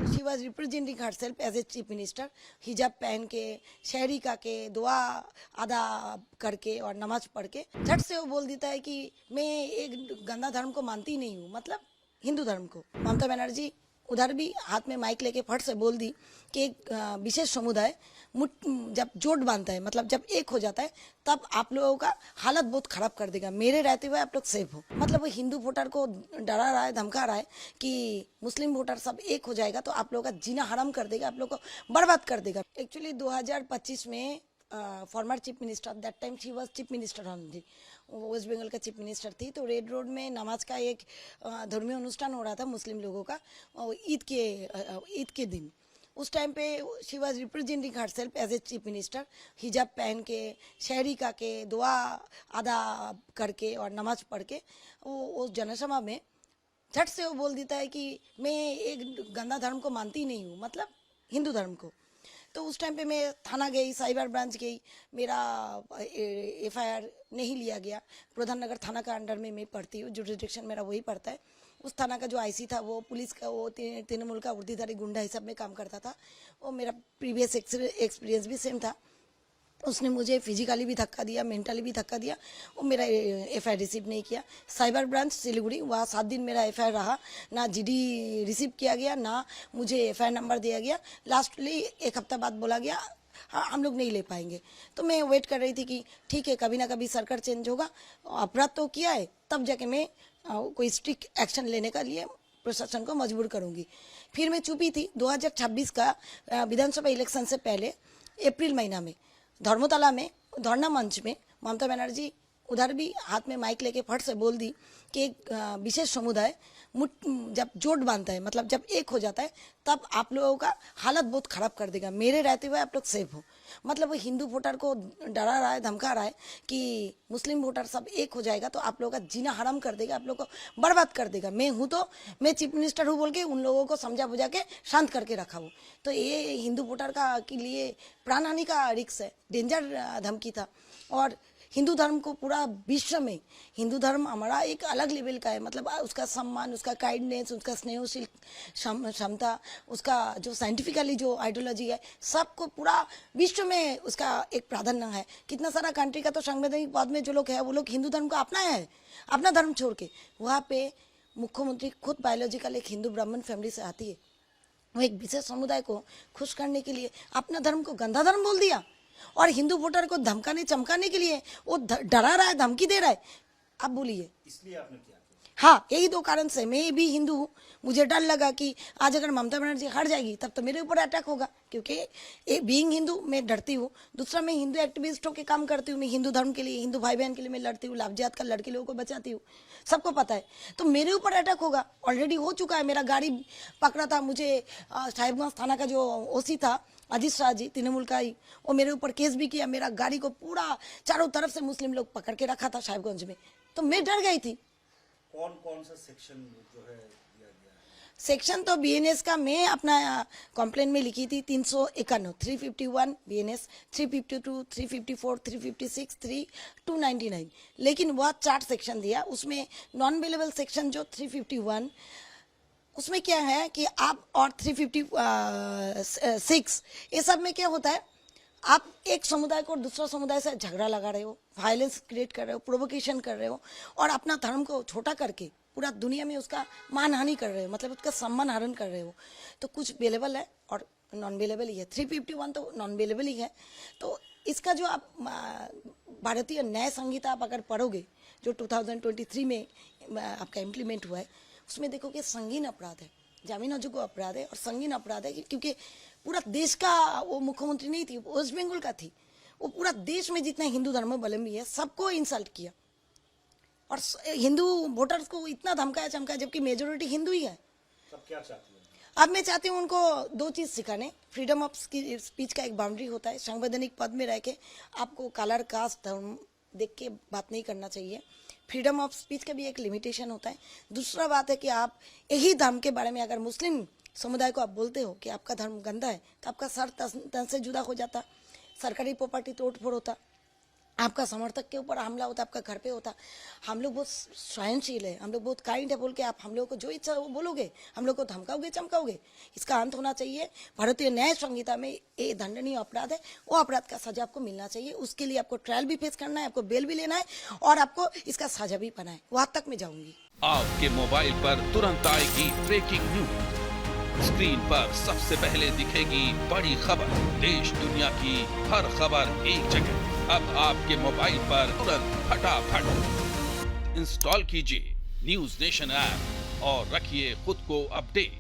She was representing herself as a chief minister, हिजाब पहन के, शहरी का के, दुआ अदा करके और नमाज पढ़ के झट से वो बोल देता है कि मैं एक गंदा धर्म को मानती नहीं हूँ, मतलब हिंदू धर्म को। ममता बनर्जी उधर भी हाथ में माइक लेके फट से बोल दी कि एक विशेष समुदाय जब जोट बांधता है, मतलब जब एक हो जाता है, तब आप लोगों का हालत बहुत खराब कर देगा, मेरे रहते हुए आप लोग सेफ हो। मतलब वो हिंदू वोटर को डरा रहा है, धमका रहा है कि मुस्लिम वोटर सब एक हो जाएगा तो आप लोगों का जीना हराम कर देगा, आप लोगों को बर्बाद कर देगा। एक्चुअली 2025 में former chief minister, that time she was chief minister only, West Bengal का चीफ मिनिस्टर थी, तो रेड रोड में नमाज का एक धर्मीय अनुष्ठान हो रहा था मुस्लिम लोगों का ईद के दिन। उस टाइम पे she was representing herself as a chief minister, हिजाब पहन के, शहरी का के, दुआ अदा करके और नमाज पढ़ के वो उस जनसभा में झट से वो बोल देता है कि मैं एक गंदा धर्म को मानती नहीं हूँ, मतलब हिंदू धर्म को। तो उस टाइम पे मैं थाना गई, साइबर ब्रांच गई, मेरा एफआईआर नहीं लिया गया। प्रधान नगर थाना का अंडर में मैं पढ़ती हूँ, जुडिक्शन मेरा वही पड़ता है। उस थाना का जो आईसी था वो पुलिस का, वो तृणमूल का वर्दीधारी गुंडा हिसाब में काम करता था। वो मेरा प्रीवियस एक्सपीरियंस भी सेम था। उसने मुझे फिजिकली भी धक्का दिया, मेंटली भी धक्का दिया। वो मेरा एफआईआर रिसीव नहीं किया। साइबर ब्रांच सिलीगुड़ी, वहाँ 7 दिन मेरा एफआईआर रहा, ना जीडी रिसीव किया गया, ना मुझे एफआईआर नंबर दिया गया। लास्टली 1 हफ्ता बाद बोला गया हाँ हम लोग नहीं ले पाएंगे। तो मैं वेट कर रही थी कि ठीक है कभी ना कभी सरकार चेंज होगा, अपराध तो किया है, तब जाके मैं कोई स्ट्रिक्ट एक्शन लेने का लिए प्रशासन को मजबूर करूंगी। फिर मैं चुपी थी। 2026 का विधानसभा इलेक्शन से पहले अप्रैल महीना में धर्मतला में धरना मंच में ममता बनर्जी उधर भी हाथ में माइक लेके फट से बोल दी कि एक विशेष समुदाय जब जोट बांधता है, मतलब जब एक हो जाता है, तब आप लोगों का हालत बहुत खराब कर देगा, मेरे रहते हुए आप लोग सेफ हो। मतलब वो हिंदू वोटर को डरा रहा है, धमका रहा है कि मुस्लिम वोटर सब एक हो जाएगा तो आप लोगों का जीना हराम कर देगा, आप लोगों को बर्बाद कर देगा। मैं हूँ तो मैं चीफ मिनिस्टर हूँ बोल के उन लोगों को समझा बुझा के शांत करके रखा हूँ। तो ये हिंदू वोटर का के लिए प्राण हानि का रिस्क है, डेंजर धमकी था। और हिंदू धर्म को पूरा विश्व में, हिंदू धर्म हमारा एक अलग लेवल का है, मतलब उसका सम्मान, उसका काइंडनेस, उसका स्नेहशील क्षमता, उसका जो साइंटिफिकली जो आइडियोलॉजी है, सबको पूरा विश्व में उसका एक प्राधान्य है। कितना सारा कंट्री का तो संवैधानिक पद में जो लोग है वो लोग हिंदू धर्म को अपनाया है, अपना धर्म छोड़ के। वहाँ पे मुख्यमंत्री खुद बायोलॉजिकल एक हिंदू ब्राह्मण फैमिली से आती है, वो एक विशेष समुदाय को खुश करने के लिए अपना धर्म को गंदा धर्म बोल दिया, और हिंदू वोटर को धमकाने चमकाने के लिए वो डरा रहा है, धमकी दे रहा है। आप बोलिए, इसलिए आपने किया? हाँ, यही 2 कारण से। मैं भी हिंदू हूँ, मुझे डर लगा कि आज अगर ममता बनर्जी हट जाएगी तब तो मेरे ऊपर अटैक होगा, क्योंकि बीइंग हिंदू मैं डरती हूँ। दूसरा, मैं हिंदू एक्टिविस्ट होकर काम करती हूँ, मैं हिंदू धर्म के लिए, हिंदू भाई बहन के लिए मैं लड़ती हूँ, लाभजात का लड़के लोगों को बचाती हूँ, सबको पता है। तो मेरे ऊपर अटैक होगा, ऑलरेडी हो चुका है। मेरा गाड़ी पकड़ा था, मुझे साहिबगंज थाना का जो ओसी था अजीत शाह जी, तृणमूल का ही, वो मेरे ऊपर केस भी किया। मेरा गाड़ी को पूरा चारों तरफ से मुस्लिम लोग पकड़ के रखा था साहिबगंज में, तो मैं डर गई थी। कौन कौन सा सेक्शन जो है दिया गया है? सेक्शन तो बीएनएस का मैं अपना कंप्लेन में लिखी थी 351, 351 बीएनएस, 352, 354, 356, 299, लेकिन वह 4 सेक्शन दिया। उसमें नॉन अवेलेबल सेक्शन जो 351, उसमें क्या है कि आप, और 356, ये सब में क्या होता है, आप एक समुदाय को दूसरा समुदाय से झगड़ा लगा रहे हो, वायलेंस क्रिएट कर रहे हो, प्रोवोकेशन कर रहे हो, और अपना धर्म को छोटा करके पूरा दुनिया में उसका मानहानि कर रहे हो, मतलब उसका सम्मान हरण कर रहे हो। तो कुछ अवेलेबल है और नॉन अवेलेबल ही है। 351 तो नॉन अवेलेबल ही है। तो इसका जो आप भारतीय न्याय संहिता आप अगर पढ़ोगे, जो 2023 में आपका इम्प्लीमेंट हुआ है, उसमें देखोगे संगीन अपराध है, जामीन अयोग्य अपराध है, और संगीन अपराध है क्योंकि पूरा देश का वो मुख्यमंत्री नहीं थी, वेस्ट बंगाल का थी, वो पूरा देश में जितना हिंदू धर्मावलंबी है सबको इंसल्ट किया, और हिंदू वोटर्स को इतना धमकाया चमकाया, जबकि मेजोरिटी हिंदू ही है। तब क्या चाहती हैं? अब मैं चाहती हूँ उनको 2 चीज़ सिखाने। फ्रीडम ऑफ स्पीच का एक बाउंड्री होता है, संवैधानिक पद में रह के आपको कलर, कास्ट, धर्म देख के बात नहीं करना चाहिए। फ्रीडम ऑफ स्पीच का भी एक लिमिटेशन होता है। दूसरा बात है कि आप यही धर्म के बारे में अगर मुस्लिम समुदाय को आप बोलते हो कि आपका धर्म गंदा है, तो आपका सर तन से जुदा हो जाता, सरकारी प्रॉपर्टी तोड़ फोड़ होता, आपका समर्थक के ऊपर हमला होता, आपका घर पे होता। हम लोग बहुत सहनशील है, हम लोग बहुत काइंड है बोल के आप हम लोग को जो इच्छा वो बोलोगे, हम लोग को धमकाओगे चमकाओगे, इसका अंत होना चाहिए। भारतीय न्याय संहिता में ये दंडनीय अपराध है, वो अपराध का सजा आपको मिलना चाहिए। उसके लिए आपको ट्रायल भी फेस करना है, आपको बेल भी लेना है और आपको इसका सजा भी पाना है। वहां तक मैं जाऊंगी। आपके मोबाइल पर तुरंत आएगी ब्रेकिंग न्यूज। स्क्रीन पर सबसे पहले दिखेगी बड़ी खबर। देश दुनिया की हर खबर एक जगह। अब आपके मोबाइल पर तुरंत फटाफट इंस्टॉल कीजिए न्यूज नेशन ऐप और रखिए खुद को अपडेट।